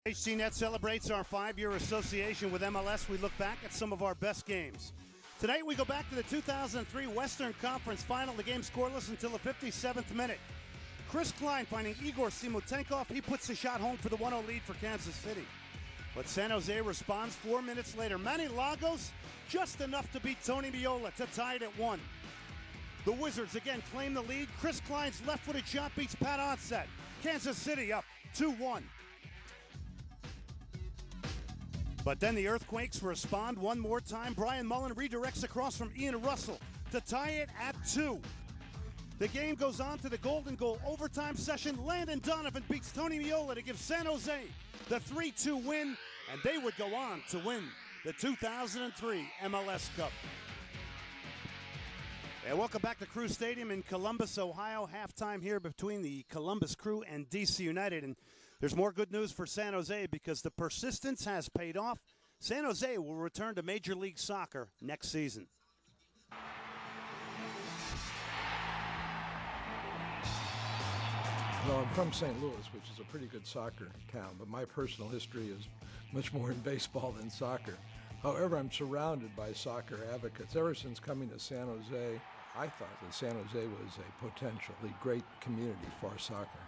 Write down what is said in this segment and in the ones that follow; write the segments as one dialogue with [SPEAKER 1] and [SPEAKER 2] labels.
[SPEAKER 1] HDNet celebrates our 5-year association with MLS. We look back at some of our best games. Tonight we go back to the 2003 Western Conference Final. The game scoreless until the 57th minute. Chris Klein finding Igor Simotenkov. He puts the shot home for the 1-0 lead for Kansas City. But San Jose responds 4 minutes later. Manny Lagos just enough to beat Tony Meola to tie it at 1. The Wizards again claim the lead. Chris Klein's left-footed shot beats Pat Onset. Kansas City up 2-1. But then the Earthquakes respond one more time. Brian Mullen redirects across from Ian Russell to tie it at 2. The game goes on to the Golden Goal overtime session. Landon Donovan beats Tony Meola to give San Jose the 3-2 win, and they would go on to win the 2003 MLS Cup. And welcome back to Crew Stadium in Columbus, Ohio. Halftime here between the Columbus Crew and DC United. And there's more good news for San Jose because the persistence has paid off. San Jose will return to Major League Soccer next season.
[SPEAKER 2] Well, I'm from St. Louis, which is a pretty good soccer town, but my personal history is much more in baseball than soccer. However, I'm surrounded by soccer advocates. Ever since coming to San Jose, I thought that San Jose was a potentially great community for soccer.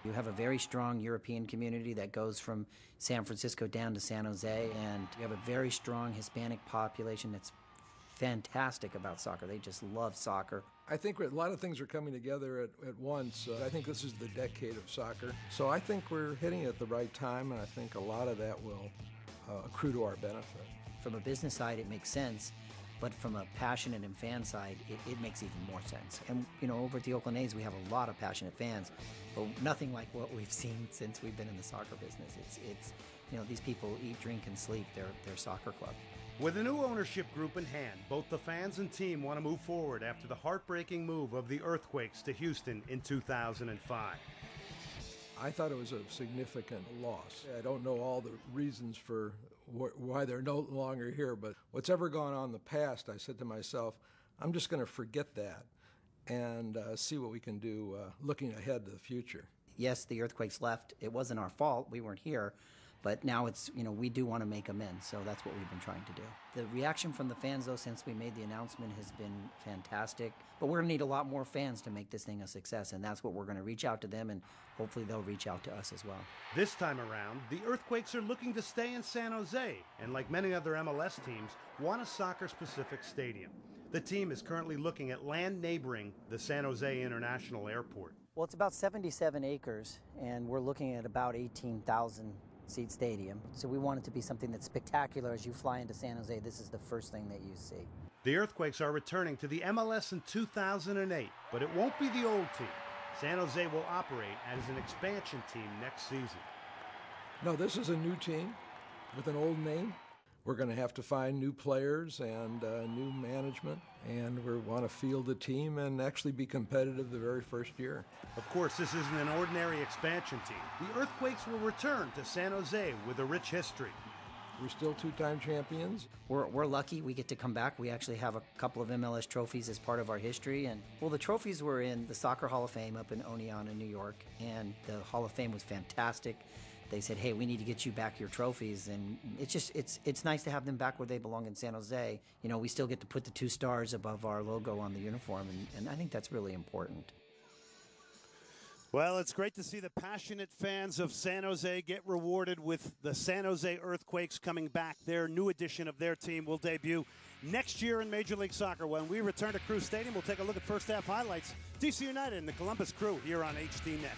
[SPEAKER 3] You have a very strong European community that goes from San Francisco down to San Jose, and you have a very strong Hispanic population that's fantastic about soccer. They just love soccer.
[SPEAKER 2] I think a lot of things are coming together at once. I think this is the decade of soccer. So I think we're hitting it at the right time, and I think a lot of that will accrue to our benefit.
[SPEAKER 3] From a business side, it makes sense, but from a passionate and fan side, it makes even more sense. And, you know, over at the Oakland A's, we have a lot of passionate fans, but nothing like what we've seen since we've been in the soccer business. It's you know, these people eat, drink, and sleep their soccer club.
[SPEAKER 1] With a new ownership group in hand, both the fans and team want to move forward after the heartbreaking move of the Earthquakes to Houston in 2005.
[SPEAKER 2] I thought it was a significant loss. I don't know all the reasons for why they're no longer here, but what's ever gone on in the past, I said to myself, I'm just going to forget that and see what we can do looking ahead to the future.
[SPEAKER 3] Yes, the Earthquakes left. It wasn't our fault. We weren't here. But now it's, you know, we do want to make amends, so that's what we've been trying to do. The reaction from the fans, though, since we made the announcement has been fantastic. But we're going to need a lot more fans to make this thing a success, and that's what we're going to reach out to them, and hopefully they'll reach out to us as well.
[SPEAKER 1] This time around, the Earthquakes are looking to stay in San Jose, and like many other MLS teams, want a soccer-specific stadium. The team is currently looking at land neighboring the San Jose International Airport.
[SPEAKER 3] Well, it's about 77 acres, and we're looking at about 18,000 seat stadium. So we want it to be something that's spectacular. As you fly into San Jose, this is the first thing that you see.
[SPEAKER 1] The Earthquakes are returning to the MLS in 2008, but it won't be the old team. San Jose will operate as an expansion team next season.
[SPEAKER 2] No, this is a new team with an old name. We're going to have to find new players and new management, and we want to field the team and actually be competitive the very first year.
[SPEAKER 1] Of course, this isn't an ordinary expansion team. The Earthquakes will return to San Jose with a rich history.
[SPEAKER 2] We're still two-time champions.
[SPEAKER 3] We're lucky we get to come back. We actually have a couple of MLS trophies as part of our history. And well, the trophies were in the Soccer Hall of Fame up in Oneonta, New York, and the Hall of Fame was fantastic. They said, hey, we need to get you back your trophies, and it's nice to have them back where they belong in San Jose. You know, we still get to put the 2 stars above our logo on the uniform, and I think that's really important.
[SPEAKER 1] Well, it's great to see the passionate fans of San Jose get rewarded with the San Jose Earthquakes coming back. Their new edition of their team will debut next year in Major League Soccer. When we return to Crew Stadium, we'll take a look at first half highlights. DC United and the Columbus Crew here on HDNet.